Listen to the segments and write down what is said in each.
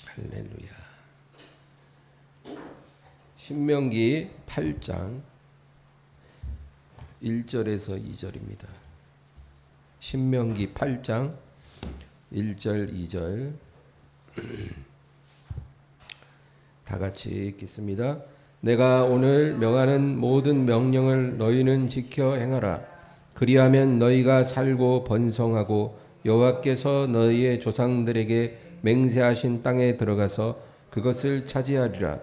할렐루야. 신명기 8장 1절에서 2절입니다. 신명기 8장 1절 2절 다 같이 읽겠습니다. 내가 오늘 명하는 모든 명령을 너희는 지켜 행하라. 그리하면 너희가 살고 번성하고 여호와께서 너희의 조상들에게 맹세하신 땅에 들어가서 그것을 차지하리라.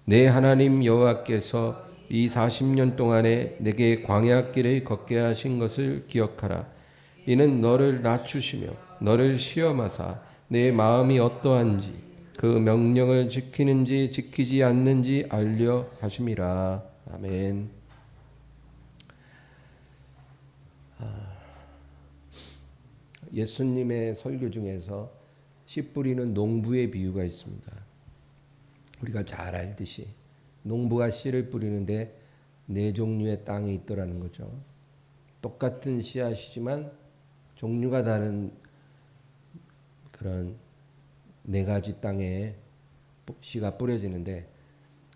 내 하나님 여호와께서 이 40년 동안에 내게 광야길을 걷게 하신 것을 기억하라. 이는 너를 낮추시며 너를 시험하사 내 마음이 어떠한지 그 명령을 지키는지 지키지 않는지 알려 하심이라. 아멘. 예수님의 설교 중에서 씨 뿌리는 농부의 비유가 있습니다. 우리가 잘 알듯이 농부가 씨를 뿌리는데 네 종류의 땅이 있더라는 거죠. 똑같은 씨앗이지만 종류가 다른 그런 네 가지 땅에 씨가 뿌려지는데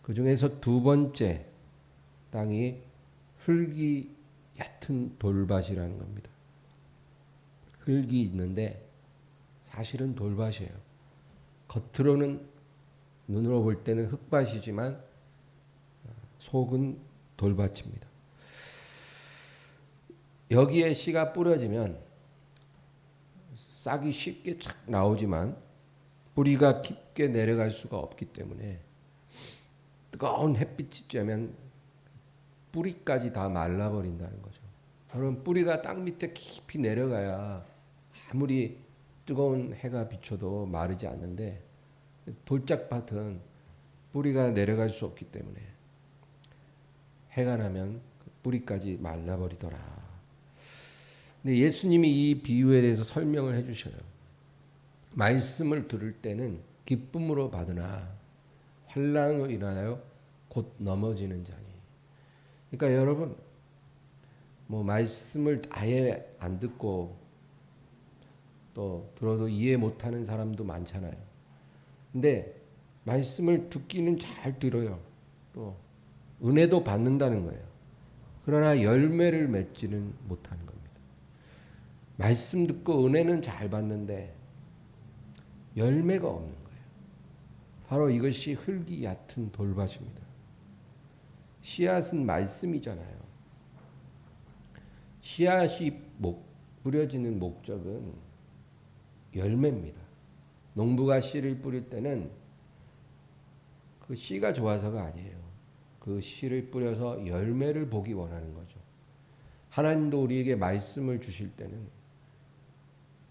그 중에서 두 번째 땅이 흙이 얕은 돌밭이라는 겁니다. 흙이 있는데 사실은 돌밭이에요. 겉으로는 눈으로 볼 때는 흙밭이지만 속은 돌밭입니다. 여기에 씨가 뿌려지면 싹이 쉽게 착 나오지만 뿌리가 깊게 내려갈 수가 없기 때문에 뜨거운 햇빛이 쬐면 뿌리까지 다 말라버린다는 거죠. 여러분, 뿌리가 땅 밑에 깊이 내려가야 아무리 뜨거운 해가 비춰도 마르지 않는데 돌짝밭은 뿌리가 내려갈 수 없기 때문에 해가 나면 뿌리까지 말라버리더라. 근데 예수님이 이 비유에 대해서 설명을 해주셔요. 말씀을 들을 때는 기쁨으로 받으나 환난으로 인하여 곧 넘어지는 자니. 그러니까 여러분, 말씀을 아예 안 듣고 또 들어도 이해 못하는 사람도 많잖아요. 근데 말씀을 듣기는 잘 들어요. 또 은혜도 받는다는 거예요. 그러나 열매를 맺지는 못하는 겁니다. 말씀 듣고 은혜는 잘 받는데 열매가 없는 거예요. 바로 이것이 흙이 얕은 돌밭입니다. 씨앗은 말씀이잖아요. 씨앗이 뿌려지는 목적은 열매입니다. 농부가 씨를 뿌릴 때는 그 씨가 좋아서가 아니에요. 그 씨를 뿌려서 열매를 보기 원하는 거죠. 하나님도 우리에게 말씀을 주실 때는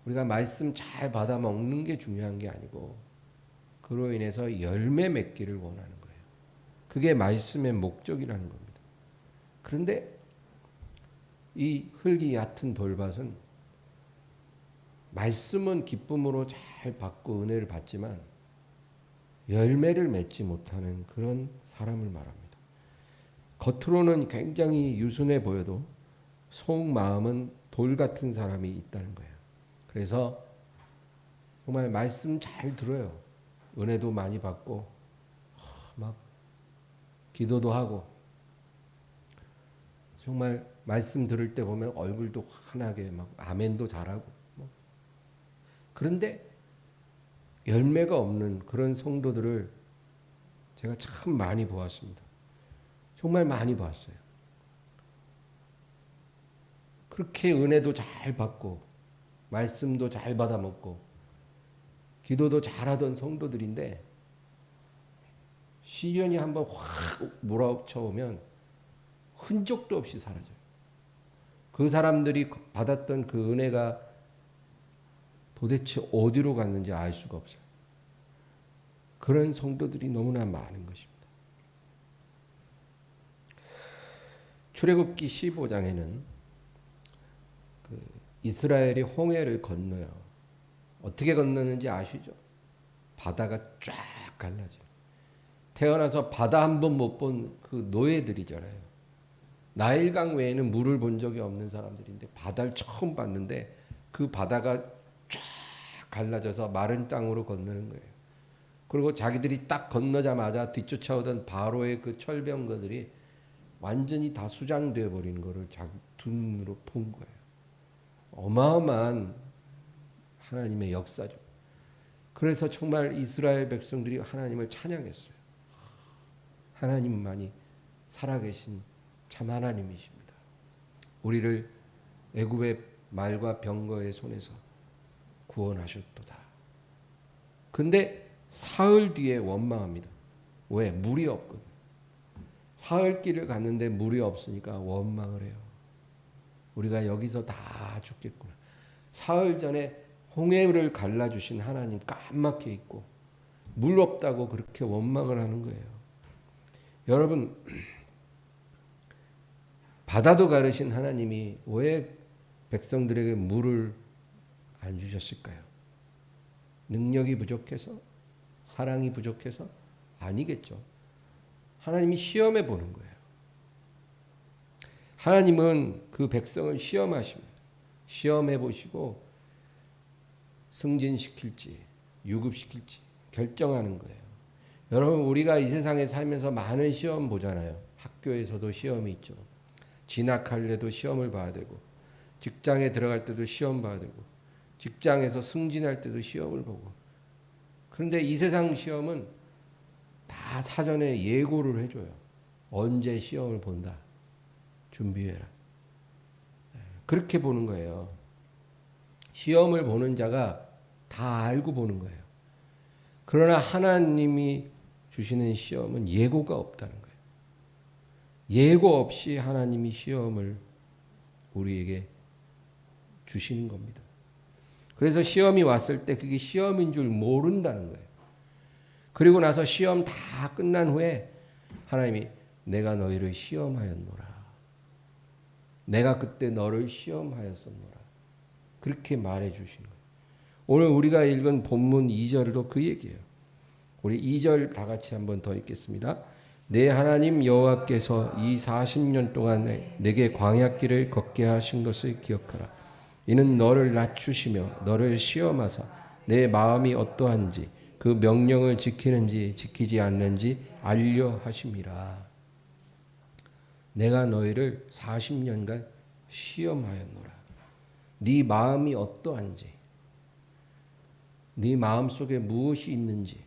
우리가 말씀 잘 받아 먹는 게 중요한 게 아니고 그로 인해서 열매 맺기를 원하는 거예요. 그게 말씀의 목적이라는 겁니다. 그런데 이 흙이 얕은 돌밭은 말씀은 기쁨으로 잘 받고 은혜를 받지만 열매를 맺지 못하는 그런 사람을 말합니다. 겉으로는 굉장히 유순해 보여도 속 마음은 돌 같은 사람이 있다는 거예요. 그래서 정말 말씀 잘 들어요. 은혜도 많이 받고 막 기도도 하고 정말 말씀 들을 때 보면 얼굴도 환하게 막 아멘도 잘하고 그런데 열매가 없는 그런 성도들을 제가 참 많이 보았습니다. 정말 많이 봤어요. 그렇게 은혜도 잘 받고 말씀도 잘 받아 먹고 기도도 잘하던 성도들인데 시련이 한번 확 몰아쳐오면 흔적도 없이 사라져요. 그 사람들이 받았던 그 은혜가 도대체 어디로 갔는지 알 수가 없어요. 그런 성도들이 너무나 많은 것입니다. 출애굽기 15장에는 이스라엘이 홍해를 건너요. 어떻게 건너는지 아시죠? 바다가 쫙 갈라져요. 태어나서 바다 한 번 못 본 그 노예들이잖아요. 나일강 외에는 물을 본 적이 없는 사람들인데 바다를 처음 봤는데 그 바다가 쫙 갈라져서 마른 땅으로 건너는 거예요. 그리고 자기들이 딱 건너자마자 뒤쫓아오던 바로의 그 철병거들이 완전히 다 수장되어 버리는 것을 자기 두 눈으로 본 거예요. 어마어마한 하나님의 역사죠. 그래서 정말 이스라엘 백성들이 하나님을 찬양했어요. 하나님만이 살아계신 참 하나님이십니다. 우리를 애굽의 말과 병거의 손에서 구원하셨도다. 근데 사흘 뒤에 원망합니다. 왜? 물이 없거든. 사흘 길을 갔는데 물이 없으니까 원망을 해요. 우리가 여기서 다 죽겠구나. 사흘 전에 홍해를 갈라주신 하나님 까맣게 있고 물 없다고 그렇게 원망을 하는 거예요. 여러분, 바다도 가르신 하나님이 왜 백성들에게 물을 안 주셨을까요? 능력이 부족해서? 사랑이 부족해서? 아니겠죠. 하나님이 시험해 보는 거예요. 하나님은 그 백성을 시험하십니다. 시험해 보시고 승진시킬지 유급시킬지 결정하는 거예요. 여러분, 우리가 이 세상에 살면서 많은 시험 보잖아요. 학교에서도 시험이 있죠. 진학할래도 시험을 봐야 되고, 직장에 들어갈 때도 시험 봐야 되고, 직장에서 승진할 때도 시험을 보고. 그런데 이 세상 시험은 다 사전에 예고를 해줘요. 언제 시험을 본다. 준비해라. 그렇게 보는 거예요. 시험을 보는 자가 다 알고 보는 거예요. 그러나 하나님이 주시는 시험은 예고가 없다는 거예요. 예고 없이 하나님이 시험을 우리에게 주시는 겁니다. 그래서 시험이 왔을 때 그게 시험인 줄 모른다는 거예요. 그리고 나서 시험 다 끝난 후에 하나님이 내가 너희를 시험하였노라. 내가 그때 너를 시험하였었노라. 그렇게 말해 주신 거예요. 오늘 우리가 읽은 본문 2절도 그 얘기예요. 우리 2절 다 같이 한번 더 읽겠습니다. 내 하나님 여호와께서 이 40년 동안 내게 광야길을 걷게 하신 것을 기억하라. 이는 너를 낮추시며 너를 시험하사 내 마음이 어떠한지 그 명령을 지키는지 지키지 않는지 알려 하심이라. 내가 너희를 40년간 시험하였노라. 네 마음이 어떠한지, 네 마음 속에 무엇이 있는지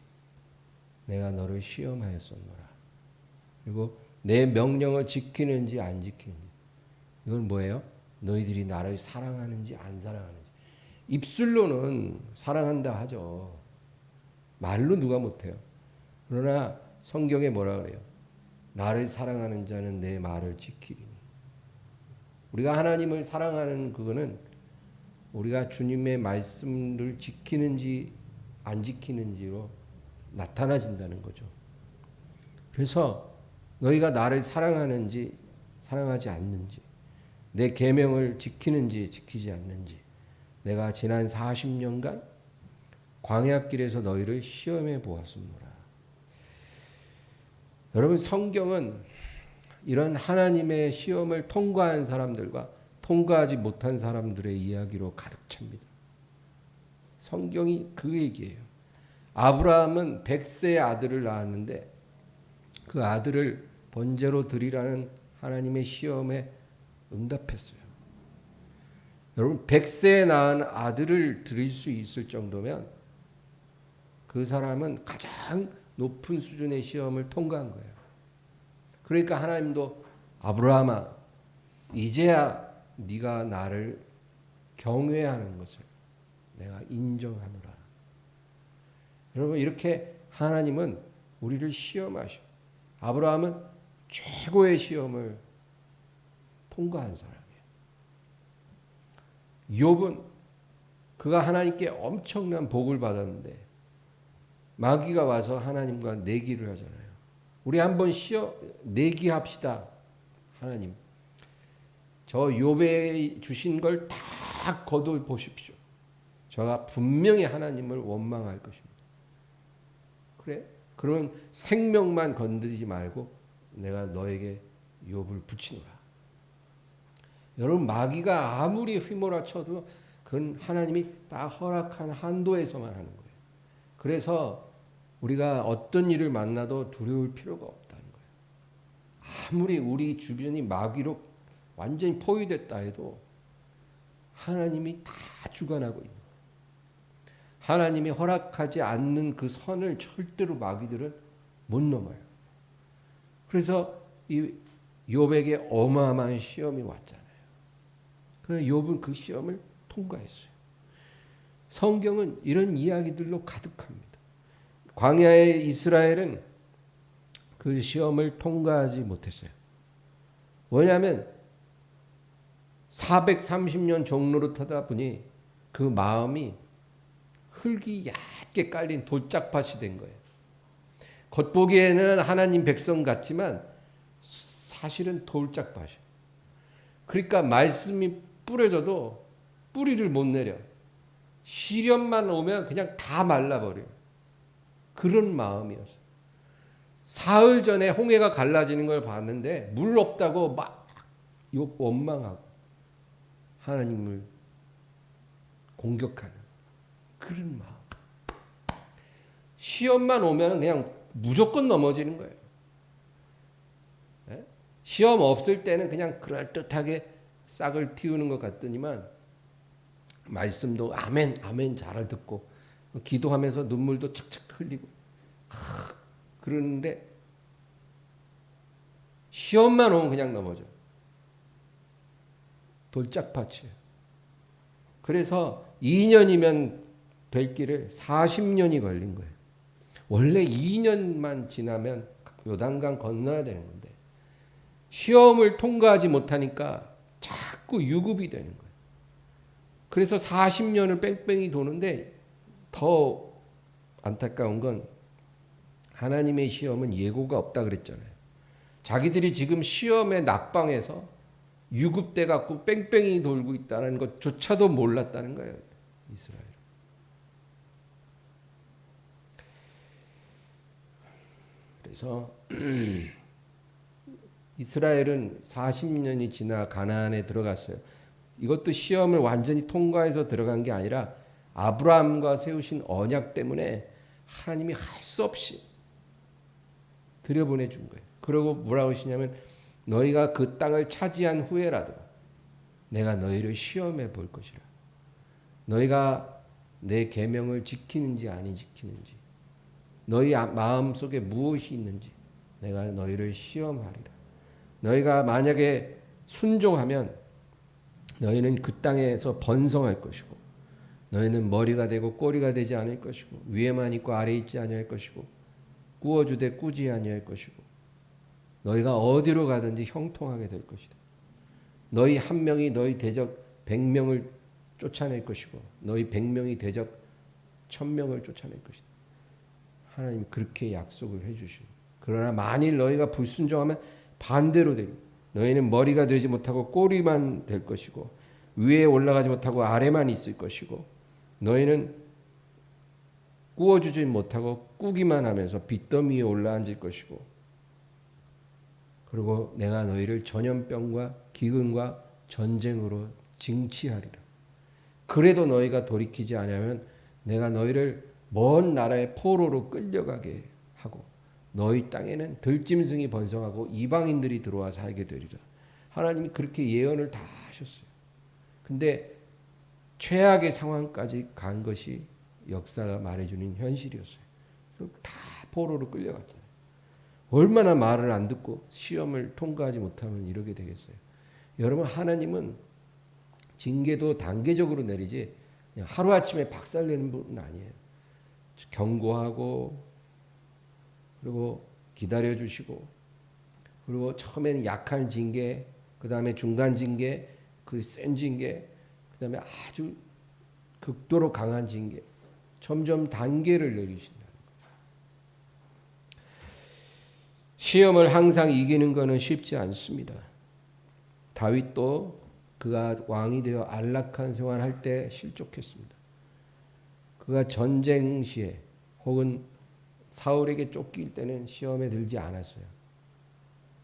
내가 너를 시험하였었노라. 그리고 내 명령을 지키는지 안 지키는지. 이건 뭐예요? 너희들이 나를 사랑하는지 안 사랑하는지. 입술로는 사랑한다 하죠. 말로 누가 못해요. 그러나 성경에 뭐라 그래요? 나를 사랑하는 자는 내 말을 지키리니. 우리가 하나님을 사랑하는 그거는 우리가 주님의 말씀을 지키는지 안 지키는지로 나타나진다는 거죠. 그래서 너희가 나를 사랑하는지 사랑하지 않는지, 내 계명을 지키는지 지키지 않는지, 내가 지난 40년간 광야길에서 너희를 시험해 보았습니다. 여러분, 성경은 이런 하나님의 시험을 통과한 사람들과 통과하지 못한 사람들의 이야기로 가득 찹니다. 성경이 그 얘기예요. 아브라함은 100세의 아들을 낳았는데 그 아들을 번제로 드리라는 하나님의 시험에 응답했어요. 여러분, 100세에 낳은 아들을 드릴 수 있을 정도면 그 사람은 가장 높은 수준의 시험을 통과한 거예요. 그러니까 하나님도 아브라함아, 이제야 네가 나를 경외하는 것을 내가 인정하노라. 여러분, 이렇게 하나님은 우리를 시험하셔. 아브라함은 최고의 시험을 통과한 사람이에요. 욥은 그가 하나님께 엄청난 복을 받았는데 마귀가 와서 하나님과 내기를 하잖아요. 우리 한번 내기합시다. 하나님, 저 욥에 주신 걸 다 거둬 보십시오. 저가 분명히 하나님을 원망할 것입니다. 그래? 그런 생명만 건드리지 말고 내가 너에게 욥을 붙이노라. 여러분, 마귀가 아무리 휘몰아쳐도 그건 하나님이 딱 허락한 한도에서만 하는 거예요. 그래서 우리가 어떤 일을 만나도 두려울 필요가 없다는 거예요. 아무리 우리 주변이 마귀로 완전히 포위됐다 해도 하나님이 다 주관하고 있는 거예요. 하나님이 허락하지 않는 그 선을 절대로 마귀들은 못 넘어요. 그래서 이 욥에게 어마어마한 시험이 왔잖아요. 그래서 욥은 그 시험을 통과했어요. 성경은 이런 이야기들로 가득합니다. 광야의 이스라엘은 그 시험을 통과하지 못했어요. 왜냐하면 430년 종노릇하다 보니 그 마음이 흙이 얕게 깔린 돌짝밭이 된 거예요. 겉보기에는 하나님 백성 같지만 사실은 돌짝밭이에요. 그러니까 말씀이 뿌려져도 뿌리를 못 내려. 시련만 오면 그냥 다 말라버려요. 그런 마음이었어요. 사흘 전에 홍해가 갈라지는 걸 봤는데 물 없다고 막 원망하고 하나님을 공격하는 그런 마음. 시험만 오면 그냥 무조건 넘어지는 거예요. 네? 시험 없을 때는 그냥 그럴듯하게 싹을 틔우는 것 같더니만 말씀도 아멘 아멘 잘 듣고 기도하면서 눈물도 착착 흘리고 그러는데 시험만 오면 그냥 넘어져. 돌짝밭이에요. 그래서 2년이면 될 길을 40년이 걸린 거예요. 원래 2년만 지나면 요단강 건너야 되는 건데 시험을 통과하지 못하니까 자꾸 유급이 되는 거예요. 그래서 40년을 뺑뺑이 도는데 더 안타까운 건 하나님의 시험은 예고가 없다 그랬잖아요. 자기들이 지금 시험에 낙방해서 유급돼 갖고 뺑뺑이 돌고 있다는 것조차도 몰랐다는 거예요. 이스라엘. 그래서 이스라엘은 40년이 지나 가나안에 들어갔어요. 이것도 시험을 완전히 통과해서 들어간 게 아니라 아브라함과 세우신 언약 때문에 하나님이 할 수 없이 들여보내 준 거예요. 그러고 뭐라고 하시냐면 너희가 그 땅을 차지한 후에라도 내가 너희를 시험해 볼 것이라. 너희가 내 계명을 지키는지 아니 지키는지 너희 마음속에 무엇이 있는지 내가 너희를 시험하리라. 너희가 만약에 순종하면 너희는 그 땅에서 번성할 것이고 너희는 머리가 되고 꼬리가 되지 않을 것이고 위에만 있고 아래에 있지 아니할 것이고 꾸어주되 꾸지 아니할 것이고 너희가 어디로 가든지 형통하게 될 것이다. 너희 한 명이 너희 대적 100명을 쫓아낼 것이고 너희 100명이 대적 1000명을 쫓아낼 것이다. 하나님 그렇게 약속을 해주시고 그러나 만일 너희가 불순종하면 반대로 되고 너희는 머리가 되지 못하고 꼬리만 될 것이고 위에 올라가지 못하고 아래만 있을 것이고 너희는 꾸어주지 못하고 꾸기만 하면서 빚더미 위에 올라앉을 것이고 그리고 내가 너희를 전염병과 기근과 전쟁으로 징치하리라. 그래도 너희가 돌이키지 않으면 내가 너희를 먼 나라의 포로로 끌려가게 하고 너희 땅에는 들짐승이 번성하고 이방인들이 들어와 살게 되리라. 하나님이 그렇게 예언을 다 하셨어요. 근데 최악의 상황까지 간 것이 역사가 말해주는 현실이었어요. 다 포로로 끌려갔잖아요. 얼마나 말을 안 듣고 시험을 통과하지 못하면 이러게 되겠어요. 여러분 하나님은 징계도 단계적으로 내리지 그냥 하루아침에 박살내는 분은 아니에요. 경고하고 그리고 기다려주시고 그리고 처음에는 약한 징계 그 다음에 중간 징계 그 센 징계 그 다음에 아주 극도로 강한 징계 점점 단계를 내리신다. 시험을 항상 이기는 것은 쉽지 않습니다. 다윗도 그가 왕이 되어 안락한 생활할 때 실족했습니다. 그가 전쟁 시에 혹은 사울에게 쫓길 때는 시험에 들지 않았어요.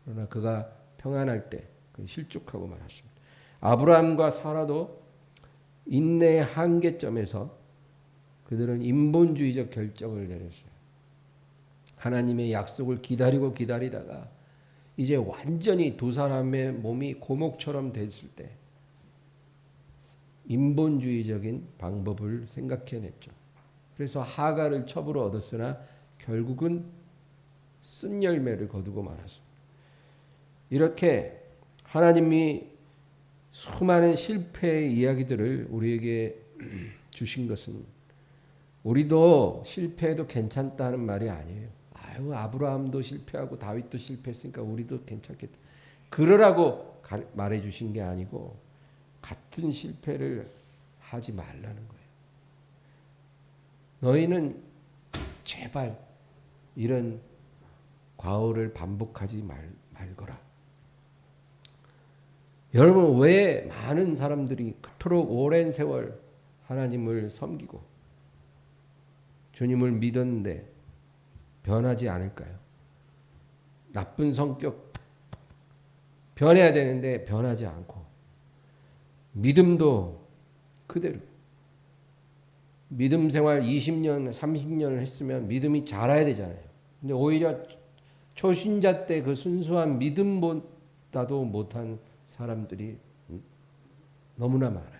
그러나 그가 평안할 때 실족하고 말았습니다. 아브라함과 사라도 인내의 한계점에서 그들은 인본주의적 결정을 내렸어요. 하나님의 약속을 기다리고 기다리다가 이제 완전히 두 사람의 몸이 고목처럼 됐을 때 인본주의적인 방법을 생각해냈죠. 그래서 하갈을 첩으로 얻었으나 결국은 쓴 열매를 거두고 말았습니다. 이렇게 하나님이 수많은 실패의 이야기들을 우리에게 주신 것은 우리도 실패해도 괜찮다는 말이 아니에요. 아유, 아브라함도 실패하고 다윗도 실패했으니까 우리도 괜찮겠다. 그러라고 말해 주신 게 아니고 같은 실패를 하지 말라는 거예요. 너희는 제발 이런 과오를 반복하지 말거라. 여러분, 왜 많은 사람들이 그토록 오랜 세월 하나님을 섬기고 주님을 믿었는데 변하지 않을까요? 나쁜 성격 변해야 되는데 변하지 않고 믿음도 그대로 믿음 생활 20년, 30년을 했으면 믿음이 자라야 되잖아요. 근데 오히려 초신자 때 그 순수한 믿음보다도 못한 사람들이 너무나 많아요.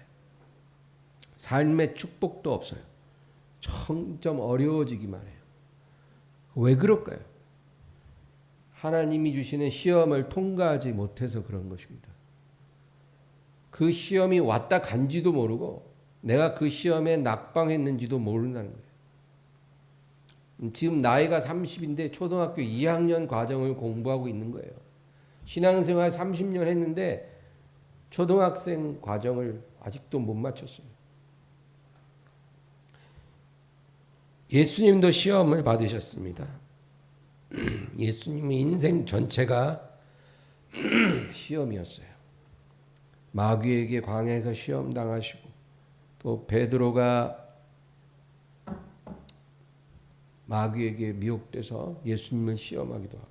삶의 축복도 없어요. 점점 어려워지기만 해요. 왜 그럴까요? 하나님이 주시는 시험을 통과하지 못해서 그런 것입니다. 그 시험이 왔다 간지도 모르고 내가 그 시험에 낙방했는지도 모른다는 거예요. 지금 나이가 30인데 초등학교 2학년 과정을 공부하고 있는 거예요. 신앙생활 30년 했는데 초등학생 과정을 아직도 못 마쳤어요. 예수님도 시험을 받으셨습니다. 예수님의 인생 전체가 시험이었어요. 마귀에게 광야에서 시험 당하시고 또 베드로가 마귀에게 미혹돼서 예수님을 시험하기도 하고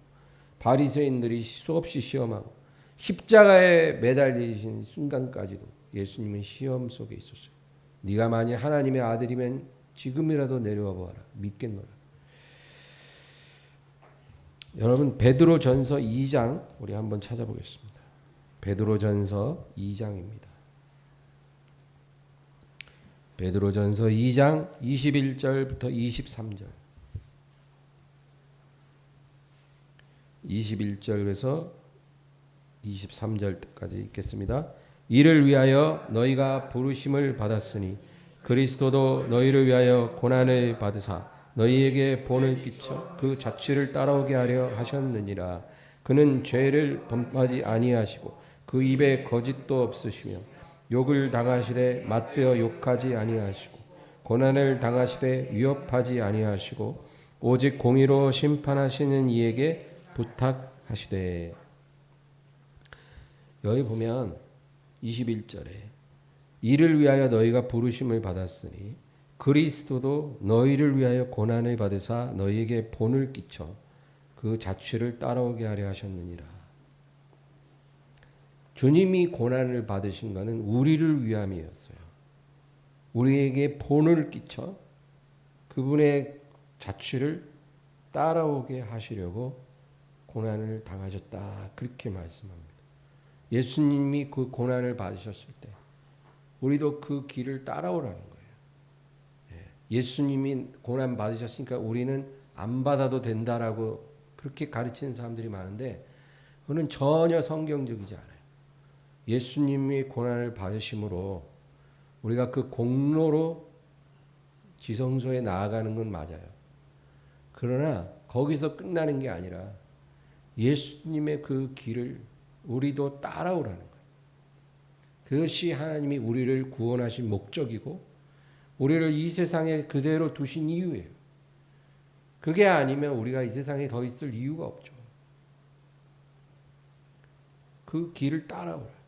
바리새인들이 수없이 시험하고 십자가에 매달리신 순간까지도 예수님은 시험 속에 있었어요. 네가 만약 하나님의 아들이면 지금이라도 내려와 보아라. 믿겠노라. 여러분, 베드로전서 2장 우리 한번 찾아보겠습니다. 베드로전서 2장입니다. 베드로전서 2장 21절부터 23절. 21절에서 23절까지 읽겠습니다. 이를 위하여 너희가 부르심을 받았으니 그리스도도 너희를 위하여 고난을 받으사 너희에게 본을 끼쳐 그 자취를 따라오게 하려 하셨느니라. 그는 죄를 범하지 아니하시고 그 입에 거짓도 없으시며 욕을 당하시되 맞대어 욕하지 아니하시고 고난을 당하시되 위협하지 아니하시고 오직 공의로 심판하시는 이에게 부탁하시되. 여기 보면 21절에 이를 위하여 너희가 부르심을 받았으니 그리스도도 너희를 위하여 고난을 받으사 너희에게 본을 끼쳐 그 자취를 따라오게 하려 하셨느니라. 주님이 고난을 받으신 것은 우리를 위함이었어요. 우리에게 본을 끼쳐 그분의 자취를 따라오게 하시려고 고난을 당하셨다. 그렇게 말씀합니다. 예수님이 그 고난을 받으셨을 때 우리도 그 길을 따라오라는 거예요. 예수님이 고난 받으셨으니까 우리는 안 받아도 된다라고 그렇게 가르치는 사람들이 많은데 그거는 전혀 성경적이지 않아요. 예수님이 고난을 받으심으로 우리가 그 공로로 지성소에 나아가는 건 맞아요. 그러나 거기서 끝나는 게 아니라 예수님의 그 길을 우리도 따라오라는 거예요. 그것이 하나님이 우리를 구원하신 목적이고 우리를 이 세상에 그대로 두신 이유예요. 그게 아니면 우리가 이 세상에 더 있을 이유가 없죠. 그 길을 따라오라.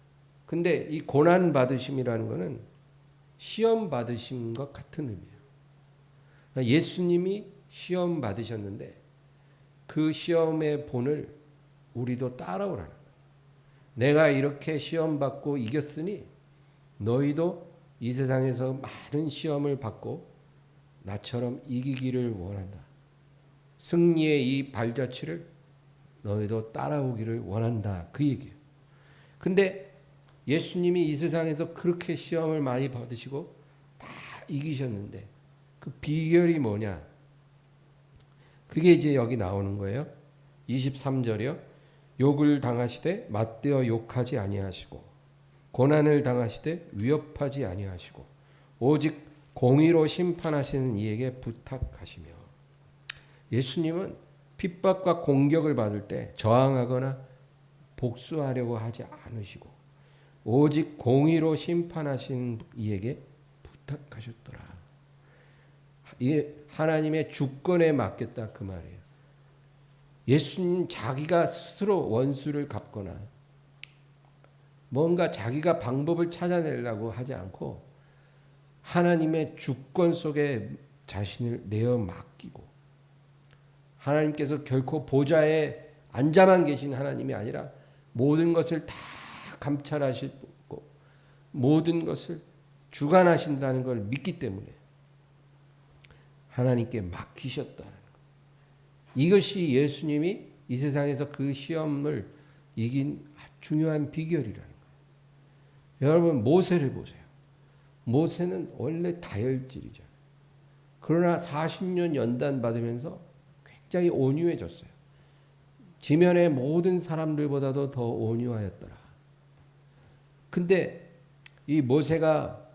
근데 이 고난 받으심이라는 것은 시험 받으심과 같은 의미예요. 그러니까 예수님이 시험 받으셨는데 그 시험의 본을 우리도 따라오라는 거예요. 내가 이렇게 시험 받고 이겼으니 너희도 이 세상에서 많은 시험을 받고 나처럼 이기기를 원한다. 승리의 이 발자취를 너희도 따라오기를 원한다. 그 얘기예요. 근데 예수님이 이 세상에서 그렇게 시험을 많이 받으시고 다 이기셨는데 그 비결이 뭐냐? 그게 이제 여기 나오는 거예요. 23절이요. 욕을 당하시되 맞대어 욕하지 아니하시고 고난을 당하시되 위협하지 아니하시고 오직 공의로 심판하시는 이에게 부탁하시며. 예수님은 핍박과 공격을 받을 때 저항하거나 복수하려고 하지 않으시고 오직 공의로 심판하신 이에게 부탁하셨더라. 이게 하나님의 주권에 맡겼다 그 말이에요. 예수님 자기가 스스로 원수를 갚거나 뭔가 자기가 방법을 찾아내려고 하지 않고 하나님의 주권 속에 자신을 내어 맡기고, 하나님께서 결코 보좌에 앉아만 계신 하나님이 아니라 모든 것을 다 감찰하시고 모든 것을 주관하신다는 걸 믿기 때문에 하나님께 맡기셨다는 것. 이것이 예수님이 이 세상에서 그 시험을 이긴 중요한 비결이라는 거예요. 여러분 모세를 보세요. 모세는 원래 다혈질이죠. 그러나 40년 연단 받으면서 굉장히 온유해졌어요. 지면의 모든 사람들보다도 더 온유하였더라. 근데 이 모세가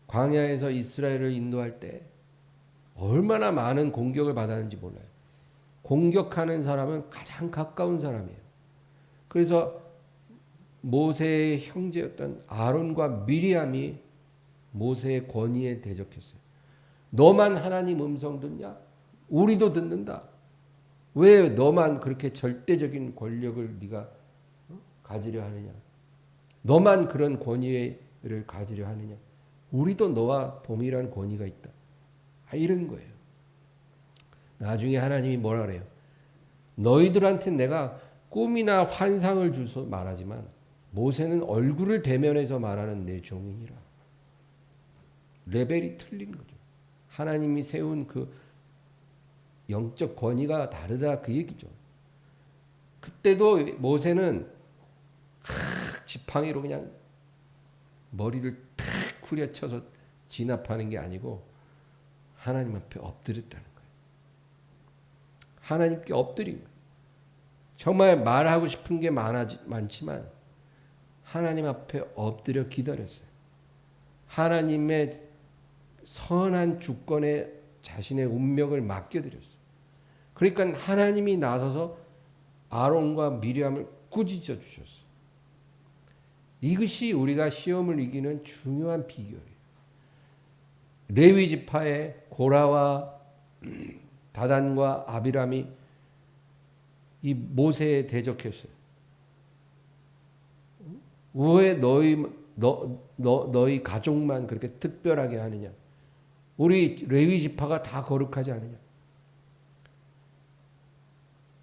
광야에서 이스라엘을 인도할 때 얼마나 많은 공격을 받았는지 몰라요. 공격하는 사람은 가장 가까운 사람이에요. 그래서 모세의 형제였던 아론과 미리암이 모세의 권위에 대적했어요. 너만 하나님 음성 듣냐? 우리도 듣는다. 왜 너만 그렇게 절대적인 권력을 네가 가지려 하느냐? 너만 그런 권위를 가지려 하느냐? 우리도 너와 동일한 권위가 있다. 이런 거예요. 나중에 하나님이 뭐라 그래요? 너희들한테 내가 꿈이나 환상을 주서 말하지만 모세는 얼굴을 대면해서 말하는 내 종이니라. 레벨이 틀린 거죠. 하나님이 세운 그 영적 권위가 다르다 그 얘기죠. 그때도 모세는 지팡이로 그냥 머리를 탁 후려쳐서 진압하는 게 아니고 하나님 앞에 엎드렸다는 거예요. 하나님께 엎드린 거예요. 정말 말하고 싶은 게 많지만 하나님 앞에 엎드려 기다렸어요. 하나님의 선한 주권에 자신의 운명을 맡겨드렸어요. 그러니까 하나님이 나서서 아론과 미리암을 꾸짖어 주셨어요. 이것이 우리가 시험을 이기는 중요한 비결이에요. 레위 지파의 고라와 다단과 아비람이 이 모세에 대적했어요. 왜 너희 가족만 그렇게 특별하게 하느냐? 우리 레위 지파가 다 거룩하지 않느냐?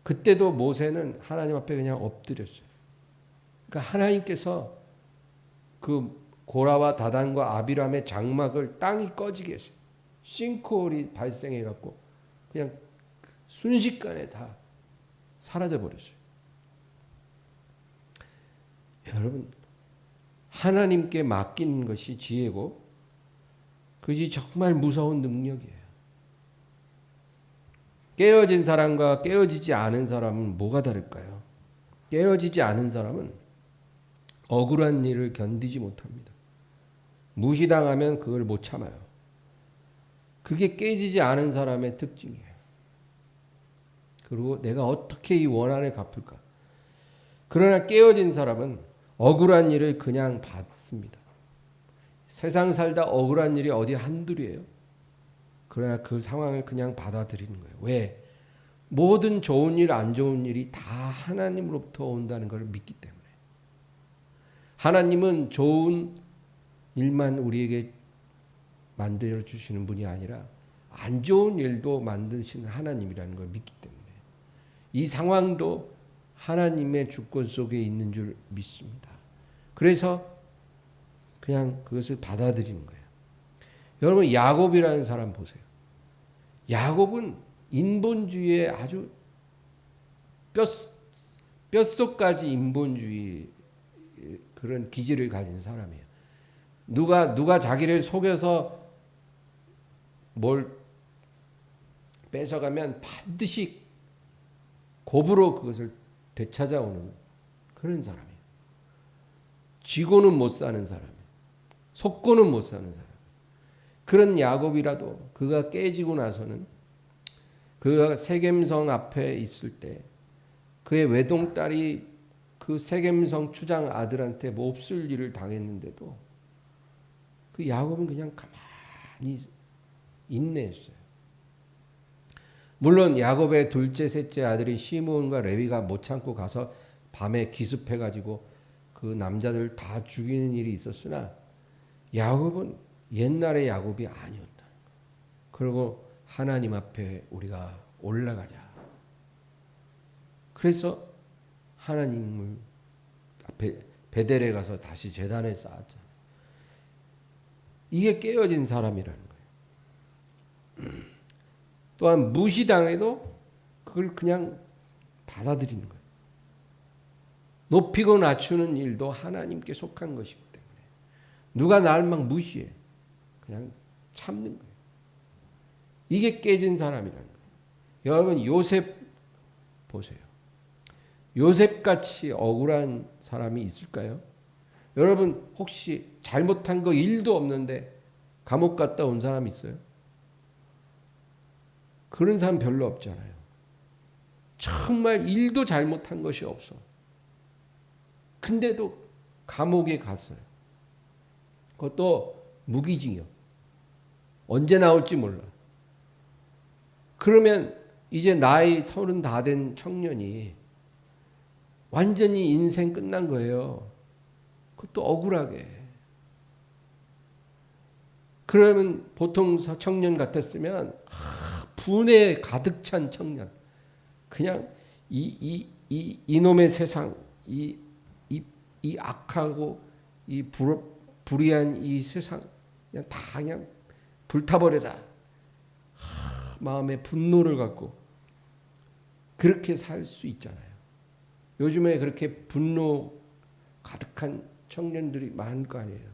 그때도 모세는 하나님 앞에 그냥 엎드렸어요. 그러니까 하나님께서 그 고라와 다단과 아비람의 장막을 땅이 꺼지게 했어요. 싱크홀이 발생해 갖고 그냥 순식간에 다 사라져 버렸어요. 여러분, 하나님께 맡기는 것이 지혜고 그것이 정말 무서운 능력이에요. 깨어진 사람과 깨어지지 않은 사람은 뭐가 다를까요? 깨어지지 않은 사람은 억울한 일을 견디지 못합니다. 무시당하면 그걸 못 참아요. 그게 깨지지 않은 사람의 특징이에요. 그리고 내가 어떻게 이 원한을 갚을까? 그러나 깨어진 사람은 억울한 일을 그냥 받습니다. 세상 살다 억울한 일이 어디 한둘이에요. 그러나 그 상황을 그냥 받아들이는 거예요. 왜? 모든 좋은 일, 안 좋은 일이 다 하나님으로부터 온다는 걸 믿기 때문에. 하나님은 좋은 일만 우리에게 만들어 주시는 분이 아니라 안 좋은 일도 만드시는 하나님이라는 걸 믿기 때문에 이 상황도 하나님의 주권 속에 있는 줄 믿습니다. 그래서 그냥 그것을 받아들이는 거예요. 여러분 야곱이라는 사람 보세요. 야곱은 인본주의에 아주 뼛속까지 인본주의 그런 기질을 가진 사람이에요. 누가 자기를 속여서 뭘 뺏어가면 반드시 곱으로 그것을 되찾아오는 그런 사람이에요. 쥐고는 못 사는 사람이에요. 속고는 못 사는 사람. 그런 야곱이라도 그가 깨지고 나서는 그가 세겜성 앞에 있을 때 그의 외동딸이 그 세겜성 추장 아들한테 몹쓸 일을 당했는데도 그 야곱은 그냥 가만히 인내했어요. 물론 야곱의 둘째 셋째 아들이 시므온과 레위가 못 참고 가서 밤에 기습해가지고 그 남자들 다 죽이는 일이 있었으나 야곱은 옛날의 야곱이 아니었다. 그리고 하나님 앞에 우리가 올라가자. 그래서 하나님을 앞에 베델에 가서 다시 제단을 쌓았잖아요. 이게 깨어진 사람이라는 거예요. 또한 무시당해도 그걸 그냥 받아들이는 거예요. 높이고 낮추는 일도 하나님께 속한 것이기 때문에 누가 날 막 무시해. 그냥 참는 거예요. 이게 깨진 사람이라는 거예요. 여러분 요셉 보세요. 요셉같이 억울한 사람이 있을까요? 여러분 혹시 잘못한 거 1도 없는데 감옥 갔다 온 사람 있어요? 그런 사람 별로 없잖아요. 정말 1도 잘못한 것이 없어. 근데도 감옥에 갔어요. 그것도 무기징역. 언제 나올지 몰라. 그러면 이제 나이 30 다 된 청년이 완전히 인생 끝난 거예요. 그것도 억울하게. 그러면 보통 청년 같았으면 분에 가득 찬 청년. 그냥 이놈의 세상, 이 악하고 이 불의한 이 세상 그냥 다 그냥 불타버려라. 마음에 분노를 갖고 그렇게 살 수 있잖아요. 요즘에 그렇게 분노 가득한 청년들이 많을 거 아니에요.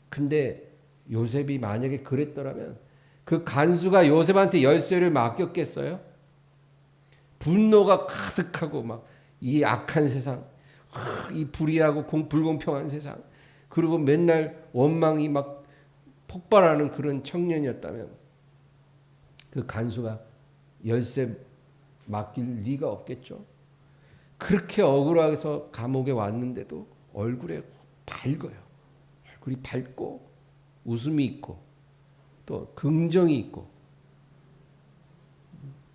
근데 요셉이 만약에 그랬더라면 그 간수가 요셉한테 열쇠를 맡겼겠어요? 분노가 가득하고 막 이 악한 세상, 이 불의하고 불공평한 세상, 그리고 맨날 원망이 막 폭발하는 그런 청년이었다면 그 간수가 열쇠 맡길 리가 없겠죠. 그렇게 억울해서 감옥에 왔는데도 얼굴에 밝아요. 얼굴이 밝고 웃음이 있고 또 긍정이 있고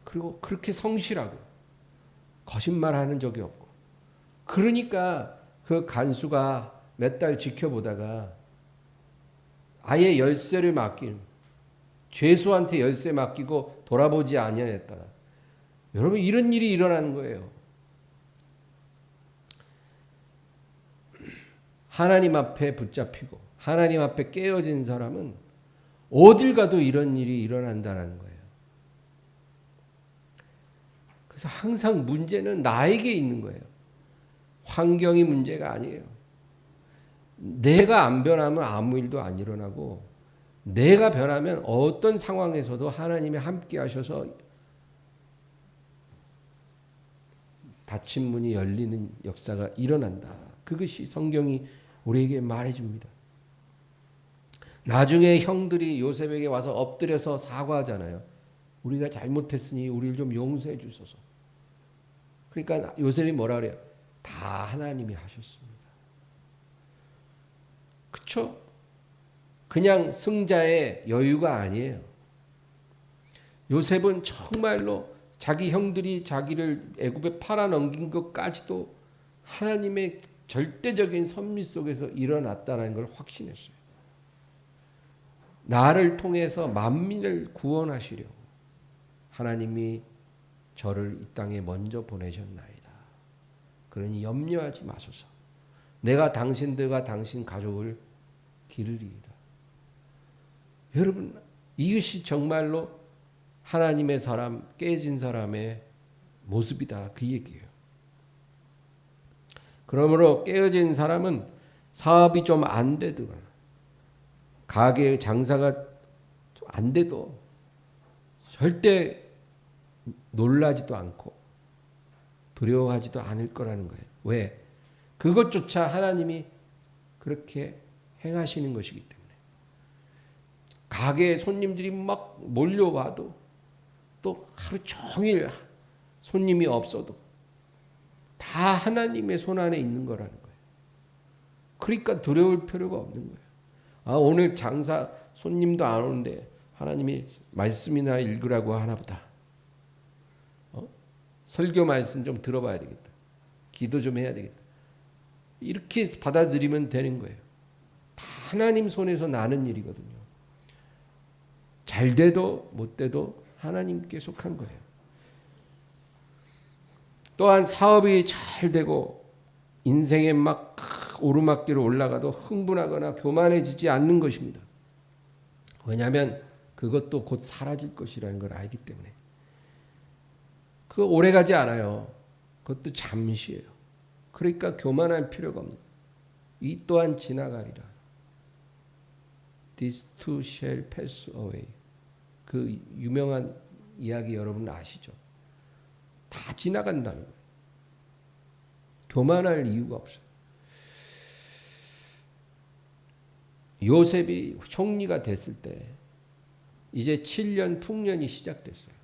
그리고 그렇게 성실하고 거짓말하는 적이 없고 그러니까 그 간수가 몇 달 지켜보다가 아예 열쇠를 맡기는 죄수한테 열쇠 맡기고 돌아보지 아니하였더라. 여러분 이런 일이 일어나는 거예요. 하나님 앞에 붙잡히고 하나님 앞에 깨어진 사람은 어딜 가도 이런 일이 일어난다는 거예요. 그래서 항상 문제는 나에게 있는 거예요. 환경이 문제가 아니에요. 내가 안 변하면 아무 일도 안 일어나고 내가 변하면 어떤 상황에서도 하나님이 함께 하셔서 닫힌 문이 열리는 역사가 일어난다. 그것이 성경이 우리에게 말해줍니다. 나중에 형들이 요셉에게 와서 엎드려서 사과하잖아요. 우리가 잘못했으니 우리를 좀 용서해 주소서. 그러니까 요셉이 뭐라 그래요? 다 하나님이 하셨습니다. 그렇죠? 그냥 승자의 여유가 아니에요. 요셉은 정말로 자기 형들이 자기를 애굽에 팔아넘긴 것까지도 하나님의 절대적인 섭리 속에서 일어났다는 걸 확신했어요. 나를 통해서 만민을 구원하시려고 하나님이 저를 이 땅에 먼저 보내셨나이다. 그러니 염려하지 마소서. 내가 당신들과 당신 가족을 기르리이다. 여러분, 이것이 정말로 하나님의 사람, 깨진 사람의 모습이다. 그 얘기예요. 그러므로 깨어진 사람은 사업이 좀 안 되거나 가게 장사가 좀 안 돼도 절대 놀라지도 않고 두려워하지도 않을 거라는 거예요. 왜? 그것조차 하나님이 그렇게 행하시는 것이기 때문에. 가게에 손님들이 막 몰려와도 또 하루 종일 손님이 없어도 다 하나님의 손안에 있는 거라는 거예요. 그러니까 두려울 필요가 없는 거예요. 아, 오늘 장사 손님도 안 오는데 하나님이 말씀이나 읽으라고 하나 보다. 설교 말씀 좀 들어봐야 되겠다. 기도 좀 해야 되겠다. 이렇게 받아들이면 되는 거예요. 다 하나님 손에서 나는 일이거든요. 잘 돼도 못 돼도 하나님께 속한 거예요. 또한 사업이 잘 되고 인생에 막 오르막길을 올라가도 흥분하거나 교만해지지 않는 것입니다. 왜냐하면 그것도 곧 사라질 것이라는 걸 알기 때문에. 그거 오래가지 않아요. 그것도 잠시예요. 그러니까 교만할 필요가 없는. 이 또한 지나가리라. These too shall pass away. 그 유명한 이야기 여러분 아시죠? 다 지나간다는 거예요. 교만할 이유가 없어요. 요셉이 총리가 됐을 때 이제 7년 풍년이 시작됐어요.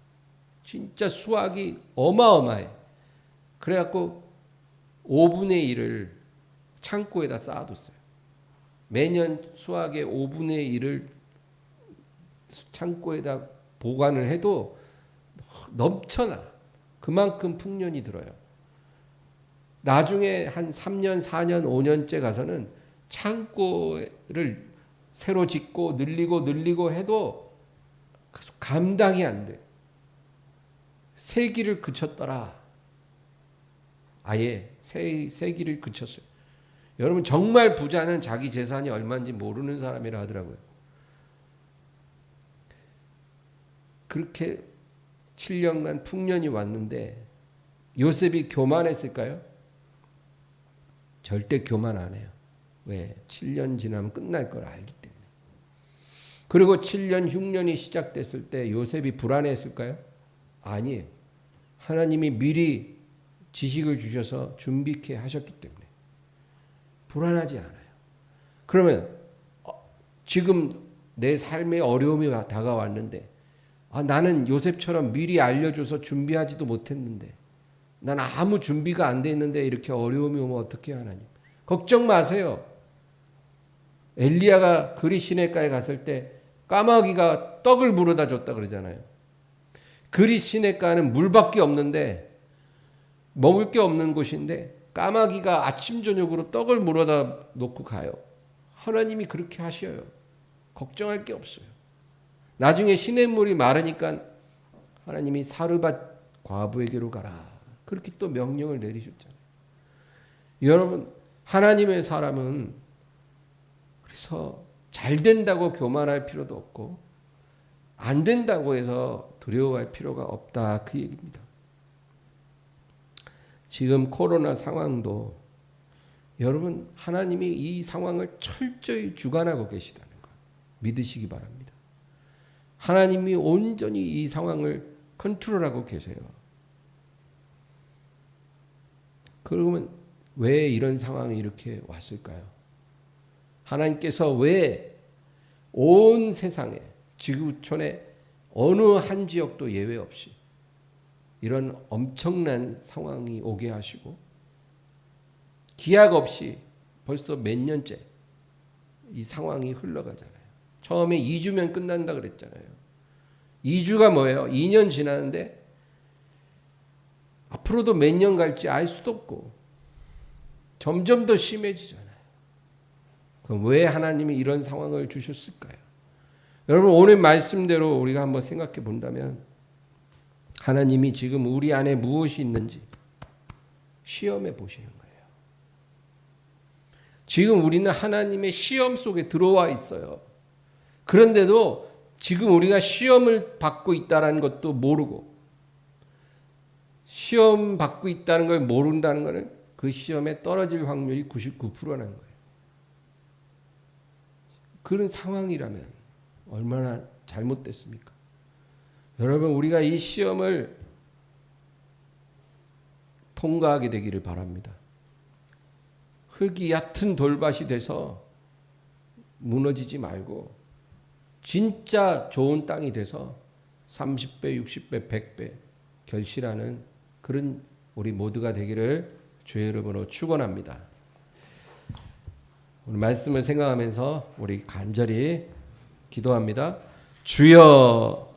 진짜 수확이 어마어마해. 그래갖고 5분의 1을 창고에다 쌓아뒀어요. 매년 수확의 5분의 1을 창고에다 보관을 해도 넘쳐나. 그만큼 풍년이 들어요. 나중에 한 3년, 4년, 5년째 가서는 창고를 새로 짓고 늘리고 해도 감당이 안 돼. 세기를 그쳤더라. 아예 세기를 그쳤어요. 여러분 정말 부자는 자기 재산이 얼마인지 모르는 사람이라 하더라고요. 그렇게 7년간 풍년이 왔는데 요셉이 교만했을까요? 절대 교만 안 해요. 왜? 7년 지나면 끝날 걸 알기 때문에. 그리고 7년 흉년이 시작됐을 때 요셉이 불안했을까요? 아니에요. 하나님이 미리 지식을 주셔서 준비케 하셨기 때문에 불안하지 않아요. 그러면 지금 내 삶에 어려움이 다가왔는데 나는 요셉처럼 미리 알려줘서 준비하지도 못했는데 난 아무 준비가 안 돼 있는데 이렇게 어려움이 오면 어떻게 하나님? 걱정 마세요. 엘리야가 그리 시내가에 갔을 때 까마귀가 떡을 물어다 줬다 그러잖아요. 그리 시내가는 물밖에 없는데 먹을 게 없는 곳인데 까마귀가 아침 저녁으로 떡을 물어다 놓고 가요. 하나님이 그렇게 하셔요. 걱정할 게 없어요. 나중에 시냇물이 마르니까 하나님이 사르밧 과부에게로 가라. 그렇게 또 명령을 내리셨잖아요. 여러분 하나님의 사람은 그래서 잘 된다고 교만할 필요도 없고 안 된다고 해서 두려워할 필요가 없다 그 얘기입니다. 지금 코로나 상황도 여러분 하나님이 이 상황을 철저히 주관하고 계시다는 거 믿으시기 바랍니다. 하나님이 온전히 이 상황을 컨트롤하고 계세요. 그러면 왜 이런 상황이 이렇게 왔을까요? 하나님께서 왜 온 세상에 지구촌에 어느 한 지역도 예외 없이 이런 엄청난 상황이 오게 하시고 기약 없이 벌써 몇 년째 이 상황이 흘러가잖아요. 처음에 2주면 끝난다 그랬잖아요. 2주가 뭐예요? 2년 지났는데 앞으로도 몇 년 갈지 알 수도 없고 점점 더 심해지잖아요. 그럼 왜 하나님이 이런 상황을 주셨을까요? 여러분 오늘 말씀대로 우리가 한번 생각해 본다면 하나님이 지금 우리 안에 무엇이 있는지 시험해 보시는 거예요. 지금 우리는 하나님의 시험 속에 들어와 있어요. 그런데도 지금 우리가 시험을 받고 있다는 것도 모르고, 시험 받고 있다는 걸 모른다는 것은 그 시험에 떨어질 확률이 99%라는 거예요. 그런 상황이라면 얼마나 잘못됐습니까? 여러분, 우리가 이 시험을 통과하게 되기를 바랍니다. 흙이 얕은 돌밭이 돼서 무너지지 말고 진짜 좋은 땅이 돼서 30배, 60배, 100배 결실하는 그런 우리 모두가 되기를 주의 이름으로 축원합니다. 오늘 말씀을 생각하면서 우리 간절히 기도합니다. 주여